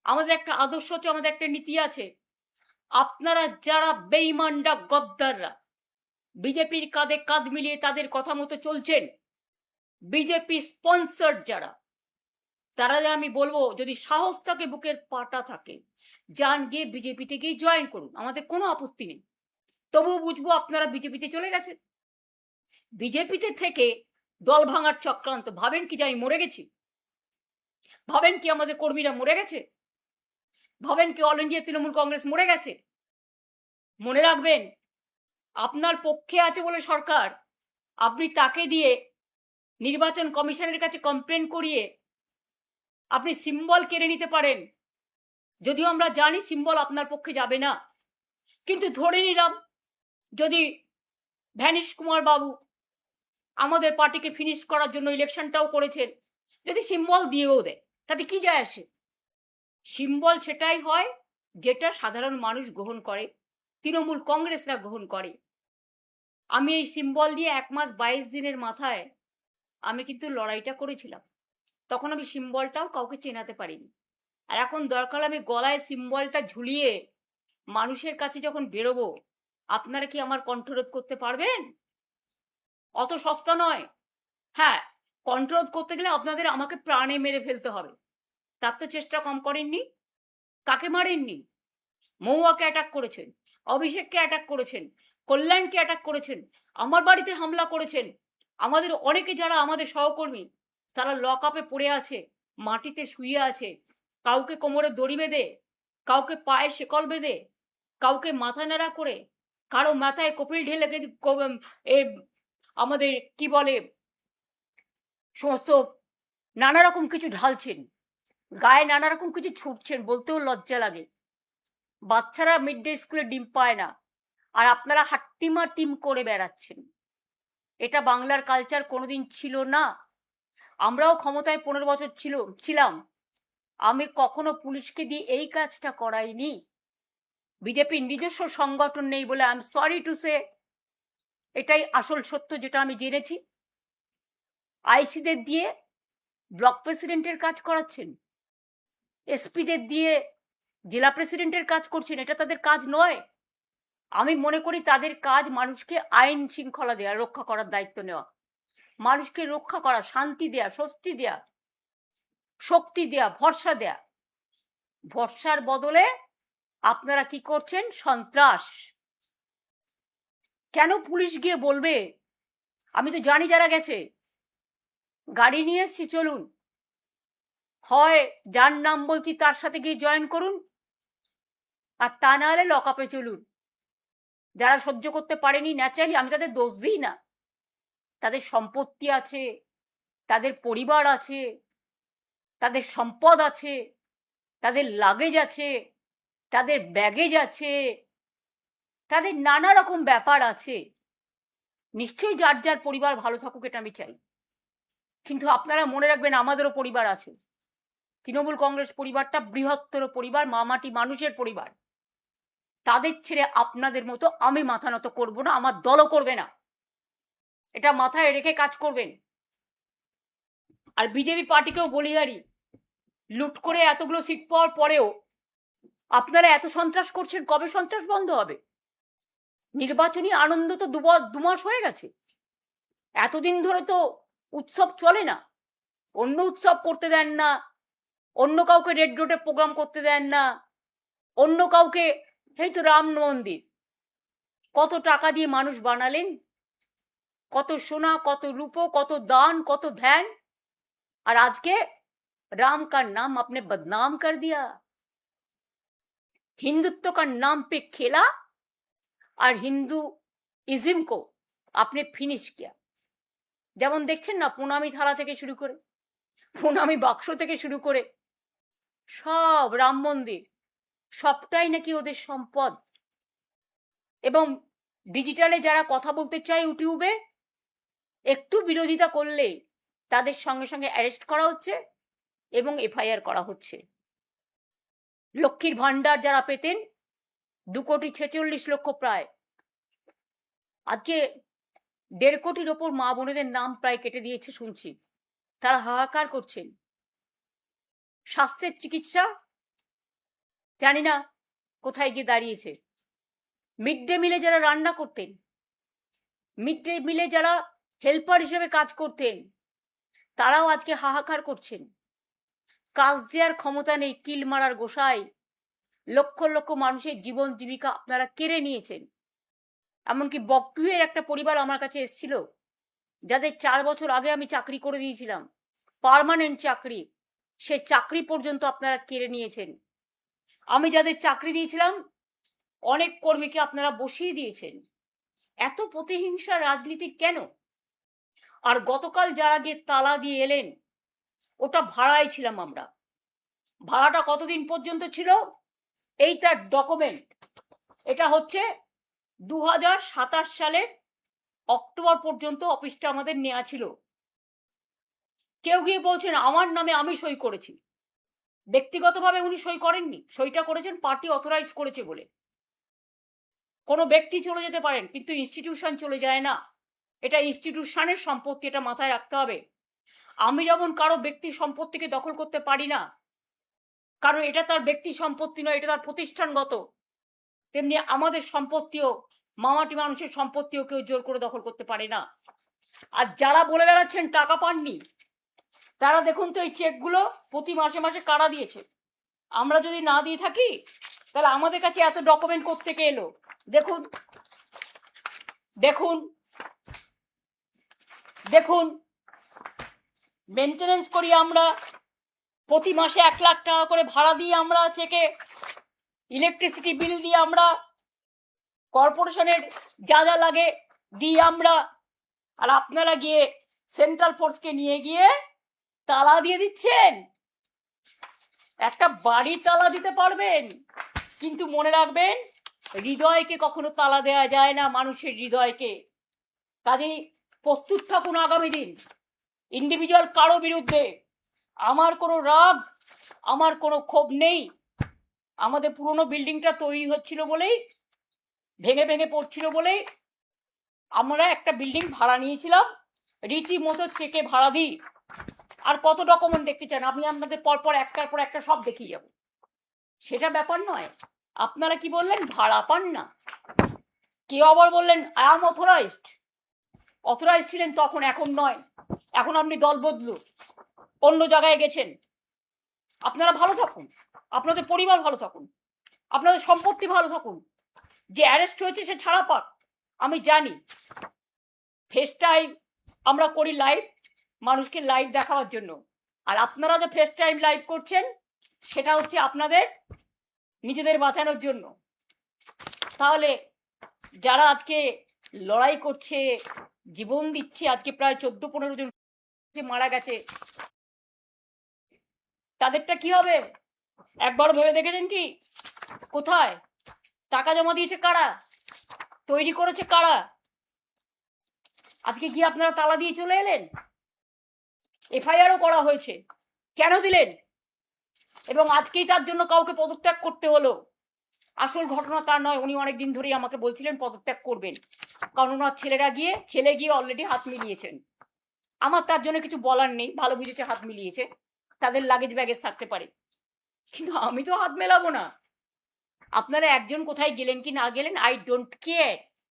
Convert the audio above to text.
আমাদের একটা আদর্শ আছে, আমাদের একটা নীতি আছে। আপনারা যারা বেঈমানরা, গদ্দাররা, বিজেপির কাঁধে কাঁধ মিলিয়ে তাদের কথা মতো চলছেন, বিজেপি স্পন্সর যারা, তারা আমি বলবো যদি সাহস থাকে, বুকের পাটা থাকে, যান গিয়ে বিজেপিতে গিয়ে জয়েন করুন, আমাদের কোনো আপত্তি নেই। তবুও বুঝবো আপনারা বিজেপিতে চলে গেছেন। বিজেপিতে থেকে দল ভাঙার চক্রান্ত, ভাবেন কি যে আমি মরে গেছি? ভাবেন কি আমাদের কর্মীরা মরে গেছে? ভাবেন কি অল ইন্ডিয়া তৃণমূল কংগ্রেস মরে গেছে? মনে রাখবেন, আপনার পক্ষে আছে বলে সরকার, আপনি তাকে দিয়ে নির্বাচন কমিশনের কাছে কমপ্লেন করিয়ে আপনি সিম্বল কেড়ে নিতে পারেন। যদিও আমরা জানি সিম্বল আপনার পক্ষে যাবে না, কিন্তু ধরে নিলাম যদি ভ্যানিশ কুমার বাবু আমাদের পার্টিকে ফিনিশ করার জন্য ইলেকশনটাও করেছেন, যদি সিম্বল দিয়েও দেয়, তাতে কি যায় আসে? সিম্বল সেটাই হয় যেটা সাধারণ মানুষ গ্রহণ করে, তৃণমূল কংগ্রেসরা গ্রহণ করে। আমি এই সিম্বল দিয়ে 1 মাস 22 দিনের মাথায় আমি কিন্তু লড়াইটা করেছিলাম। তখন আমি সিম্বলটাও কাউকে চেনাতে পারিনি। আর এখন দরকার আমি গলায় সিম্বলটা ঝুলিয়ে মানুষের কাছে যখন বেরোবো, আপনারা কি আমার কণ্ঠরোধ করতে পারবেন? অত সস্তা নয়। হ্যাঁ, কণ্ঠরোধ করতে গেলে আপনাদের আমাকে প্রাণে মেরে ফেলতে হবে। তার তো চেষ্টা কম করেননি। কাকে মারেননি? মহুয়াকে অ্যাটাক করেছেন, অভিষেককে অ্যাটাক করেছেন, কল্যাণকে অ্যাটাক করেছেন, আমার বাড়িতে হামলা করেছেন। আমাদের অনেকে যারা আমাদের সহকর্মী, তারা লক আপে পড়ে আছে, মাটিতে শুয়ে আছে। কাউকে কোমরে দড়ি বেঁধে, কাউকে পায়ে শেকল বেঁধে, কাউকে মাথা নাড়া করে, কারো মাথায় কপিল ঢেলে আমাদের কি বলে সমস্ত নানা রকম কিছু ঢালছেন, গায়ে নানা রকম কিছু ছুটছেন, বলতেও লজ্জা লাগে। বাচ্চারা মিড ডে স্কুলে ডিম পায় না, আর আপনারা হাট্টিমা টিম করে বেড়াচ্ছেন। এটা বাংলার কালচার কোনোদিন ছিল না। আমরাও ক্ষমতায় 15 বছর ছিলাম, আমি কখনো পুলিশকে দিয়ে এই কাজটা করাইনি। বিজেপির নিজস্ব সংগঠন নেই বলে I am sorry to say, এটাই আসল সত্য যেটা আমি জেনেছি। আইসিদের দিয়ে ব্লক প্রেসিডেন্টের কাজ করাচ্ছেন, এসপিদের দিয়ে জেলা প্রেসিডেন্টের কাজ করছেন, এটা তাদের কাজ নয়। আমি মনে করি তাদের কাজ মানুষকে আইন শৃঙ্খলা দেওয়া, রক্ষা করার দায়িত্ব নেওয়া, মানুষকে রক্ষা করা, শান্তি দেয়া, স্বস্তি দেয়া, শক্তি দেয়া, ভরসা দেয়া। ভরসার বদলে আপনারা কি করছেন? সন্ত্রাস। কেন পুলিশ গিয়ে বলবে? আমি তো জানি যারা গেছে, গাড়ি নিয়ে এসছি, চলুন, হয় যার নাম বলছি তার সাথে গিয়ে জয়েন করুন, আর তা না হলে লক আপে চলুন। যারা সহ্য করতে পারেনি ন্যাচারালি, আমি তাদের দোষ দিই না। তাদের সম্পত্তি আছে, তাদের পরিবার আছে, তাদের সম্পদ আছে, তাদের লাগেজ আছে, তাদের ব্যাগেজ আছে, তাদের নানা রকম ব্যাপার আছে। নিশ্চয়ই যার যার পরিবার ভালো থাকুক, এটা আমি চাই। কিন্তু আপনারা মনে রাখবেন, আমাদেরও পরিবার আছে। তৃণমূল কংগ্রেস পরিবারটা বৃহত্তর পরিবার, মামাটি মানুষের পরিবার। তাদের ছেড়ে আপনাদের মতো আমি মাথা নত করব না, আমার দলও করবে না। এটা মাথায় রেখে কাজ করবেন। আর বিজেপি পার্টিকেও বলি, আরি লুট করে এতগুলো সিট পাওয়ার পরেও আপনারা এত সন্ত্রাস করছেন, কবে সন্ত্রাস বন্ধ হবে? নির্বাচনী আনন্দ তো 2 মাস হয়ে গেছে, এতদিন ধরে তো উৎসব চলে না। অন্য উৎসব করতে দেন না, অন্য কাউকে রেড রোডে প্রোগ্রাম করতে দেন না, অন্য কাউকে, এই তো রাম মন্দির কত টাকা দিয়ে মানুষ বানালেন, কত সোনা, কত রূপো, কত দান, কত ধ্যান, আর আজকে राम का नाम आपने बदनाम कर दिया, हिंदुत्व का नाम पे खेला और हिंदुइज्म को आपने फिनिश किया। যেমন দেখছেন না, প্রণামী থালা থেকে শুরু করে, প্রণামী বাক্স থেকে শুরু করে সব রাম মন্দির, সবটাই নাকি ওদের সম্পদ। এবং ডিজিটালে যারা কথা বলতে চায় ইউটিউবে, একটু বিরোধিতা করলে তাদের সঙ্গে সঙ্গে অ্যারেস্ট করা হচ্ছে এবং এফআইআর করা হচ্ছে। লক্ষ্মীর ভান্ডার যারা পেতেন 2,46,00,000 প্রায়, আজকে 1.5 কোটির ওপর মা বোনেদের নাম প্রায় কেটে দিয়েছে শুনছি। তারা হাহাকার করছেন। স্বাস্থ্যের চিকিৎসা জানি না কোথায় গিয়ে দাঁড়িয়েছে। মিড ডে মিলে যারা রান্না করতেন, মিড ডে মিলে যারা হেল্পার হিসেবে কাজ করতেন, তারাও আজকে হাহাকার করছেন। কাজ দেওয়ার ক্ষমতা নেই, কিল মারার গোসাই। লক্ষ লক্ষ মানুষের জীবন জীবিকা আপনারা কেড়ে নিয়েছেন। এমনকি বকটুয়ের একটা পরিবার আমার কাছে এসেছিল, যাদের 4 বছর আগে আমি চাকরি করে দিয়েছিলাম, পার্মানেন্ট চাকরি, সে চাকরি পর্যন্ত আপনারা কেড়ে নিয়েছেন। আমি যাদের চাকরি দিয়েছিলাম, অনেক কর্মীকে আপনারা বসিয়ে দিয়েছেন। এত প্রতিহিংসা রাজনীতি কেন? আর গতকাল যারা গিয়ে তালা দিয়ে এলেন, ওটা ভাড়ায় ছিলাম আমরা। ভাড়াটা কতদিন পর্যন্ত ছিল? এই তার ডকুমেন্ট। এটা হচ্ছে 2027 সালের অক্টোবর পর্যন্ত অফিসটা আমাদের নেওয়া ছিল। কেউ গিয়ে বলছেন আমার নামে আমি সই করেছি। ব্যক্তিগতভাবে উনি সই করেননি, সইটা করেছেন পার্টি অথরাইজ করেছে বলে। কোনো ব্যক্তি চলে যেতে পারেন, কিন্তু ইনস্টিটিউশন চলে যায় না। এটা ইনস্টিটিউশনের সম্পত্তি, এটা মাথায় রাখতে হবে। আমি যেমন কারো ব্যক্তি সম্পত্তিকে দখল করতে পারি না, কারণ এটা তার ব্যক্তি সম্পত্তি নয়, এটা তার প্রতিষ্ঠানগত, তেমনি আমাদের সম্পত্তিও, মামাটি মানুষের সম্পত্তিও কেউ জোর করে দখল করতে পারে না। আর যারা বলে বেড়াচ্ছেন টাকা পাননি, তারা দেখুন তো এই চেকগুলো প্রতি মাসে মাসে কারা দিয়েছে। আমরা যদি না দিয়ে থাকি তাহলে আমাদের কাছে এত ডকুমেন্ট কোত্থেকে এলো? দেখুন দেখুন দেখুন, মেনটেনেন্স করি আমরা, প্রতি মাসে 1 লাখ টাকা করে ভাড়া দিয়ে আমরা চেকে, ইলেকট্রিসিটি বিল দিয়ে আমরা, কর্পোরেশনের যা যা লাগে দিই আমরা। আর আপনারা গিয়ে সেন্ট্রাল ফোর্সকে নিয়ে গিয়ে তালা দিয়ে দিচ্ছেন। একটা বাড়ি তালা দিতে পারবেন, কিন্তু মনে রাখবেন হৃদয়কে কখনো তালা দেওয়া যায় না, মানুষের হৃদয়কে। কাজেই প্রস্তুত থাকুন আগামী দিন ইন্ডিভিজুয়াল কারো বিরুদ্ধে। আমার কোনো রাগ, আমার কোনো ক্ষোভ নেই। আমাদের পুরনো বিল্ডিংটা তৈরি হচ্ছিল বলেই, ভেঙে ভেঙে পড়ছিল বলেই আমরা একটা বিল্ডিং ভাড়া নিয়েছিলাম, রীতিমতো চেকে ভাড়া দিই। আর কত ডকুমেন্ট দেখতে চান? আমি আপনাদের পরপর একটার পর একটা সব দেখিয়ে যাব, সেটা ব্যাপার নয়। আপনারা কি বললেন? ভাড়া পান না। কেউ আবার বললেন আই এম অথরাইজড। অথরাইজ ছিলেন তখন, এখন নয়। এখন আপনি দল বদলু, অন্য জায়গায় গেছেন। আপনারা ভালো থাকুন, আপনাদের পরিবার ভালো থাকুন, আপনাদের সম্পত্তি ভালো থাকুন। যে অ্যারেস্ট হয়েছে সে ছাড়া পাক। আমি জানি ফেস টাইম আমরা করি লাইভ, মানুষকে লাইভ দেখাবার জন্য। আর আপনারা যে ফেস টাইম লাইভ করছেন সেটা হচ্ছে আপনাদের নিজেদের বাঁচানোর জন্য। তাহলে যারা আজকে লড়াই করছে, জীবন দিচ্ছে, আজকে প্রায় 14-15 জন মারা গেছে, তাদেরটা কি হবে? একবার ভেবে দেখেছেন কি? কোথায় টাকা জমা দিয়েছে কারা? তৈরি করেছে কারা? আজকে গিয়ে আপনারা তালা দিয়ে চলে এলেন। এফআইআরও করা হয়েছে, কেন দিলেন? এবং আজকেই তার জন্য কাউকে পদত্যাগ করতে হলো। আসল ঘটনা তা নয়। উনি অনেকদিন ধরেই আমাকে বলছিলেন পদত্যাগ করবেন, কারণ ওনার ছেলে গিয়ে অলরেডি হাত মিলিয়েছেন। আমার তার জন্য কিছু বলার নেই, ভালো বুঝেছে হাত মিলিয়েছে, তাদের লাগেজ ব্যাগেজ থাকতে পারে, কিন্তু আমি তো হাত মেলাবো না। আপনারা একজন কোথায় গেলেন কি না গেলেন, আই ডোন্ট কেয়ার।